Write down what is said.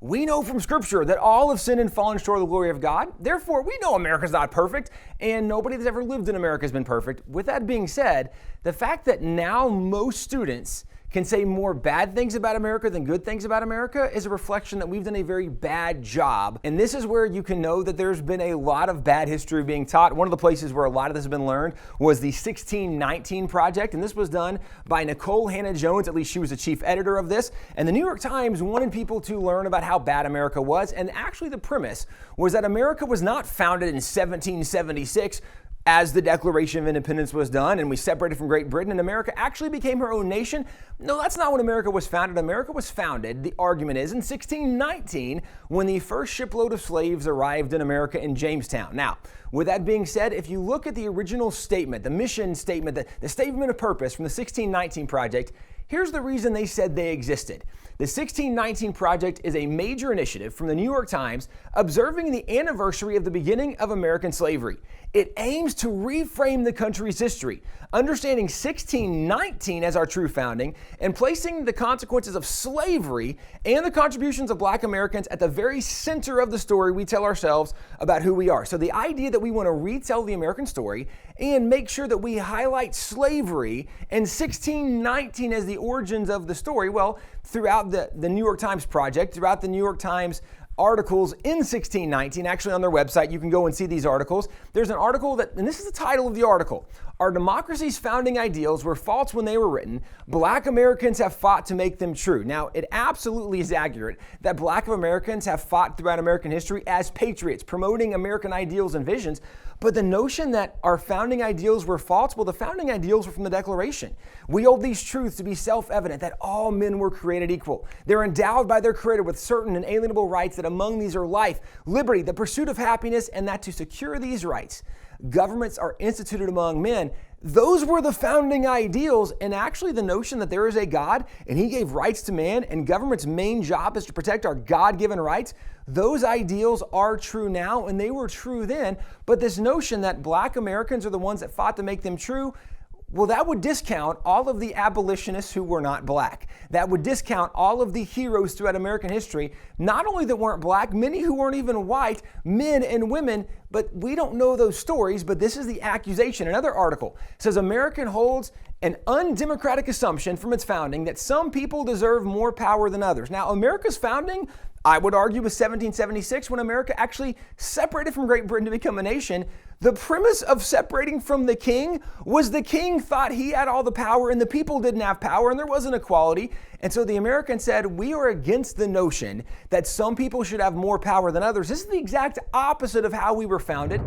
we know from Scripture that all have sinned and fallen short of the glory of God. Therefore, we know America's not perfect, and nobody that's ever lived in America has been perfect. With that being said, the fact that now most students can say more bad things about America than good things about America is a reflection that we've done a very bad job. And this is where you can know that there's been a lot of bad history being taught. One of the places where a lot of this has been learned was the 1619 Project, and this was done by Nicole Hannah-Jones. At least she was the chief editor of this. And the New York Times wanted people to learn about how bad America was. And actually the premise was that America was not founded in 1776 as the Declaration of Independence was done and we separated from Great Britain and America actually became her own nation. No, that's not when America was founded. America was founded, the argument is, in 1619 when the first shipload of slaves arrived in America in Jamestown. Now, with that being said, if you look at the original statement, the mission statement, the statement of purpose from the 1619 Project, here's the reason they said they existed. The 1619 Project is a major initiative from the New York Times observing the anniversary of the beginning of American slavery. It aims to reframe the country's history, understanding 1619 as our true founding and placing the consequences of slavery and the contributions of Black Americans at the very center of the story we tell ourselves about who we are. So the idea that we want to retell the American story and make sure that we highlight slavery and 1619 as the origins of the story, well, throughout the New York Times Project, throughout the New York Times articles in 1619, actually on their website, you can go and see these articles. There's an article that, and this is the title of the article, "Our democracy's founding ideals were false when they were written. Black Americans have fought to make them true." Now, it absolutely is accurate that Black Americans have fought throughout American history as patriots, promoting American ideals and visions. But the notion that our founding ideals were false, well, the founding ideals were from the Declaration. We hold these truths to be self-evident that all men were created equal. They're endowed by their Creator with certain inalienable rights, that among these are life, liberty, the pursuit of happiness, and that to secure these rights, governments are instituted among men. Those were the founding ideals, and actually the notion that there is a God and He gave rights to man and government's main job is to protect our God-given rights, those ideals are true now and they were true then. But this notion that Black Americans are the ones that fought to make them true, well, that would discount all of the abolitionists who were not Black. That would discount all of the heroes throughout American history, not only that weren't Black, many who weren't even white, men and women, but we don't know those stories, but this is the accusation. Another article says America holds an undemocratic assumption from its founding that some people deserve more power than others. Now, America's founding, I would argue, was 1776 when America actually separated from Great Britain to become a nation. The premise of separating from the king was the king thought he had all the power and the people didn't have power and there wasn't equality. And so the Americans said, we are against the notion that some people should have more power than others. This is the exact opposite of how we were founded.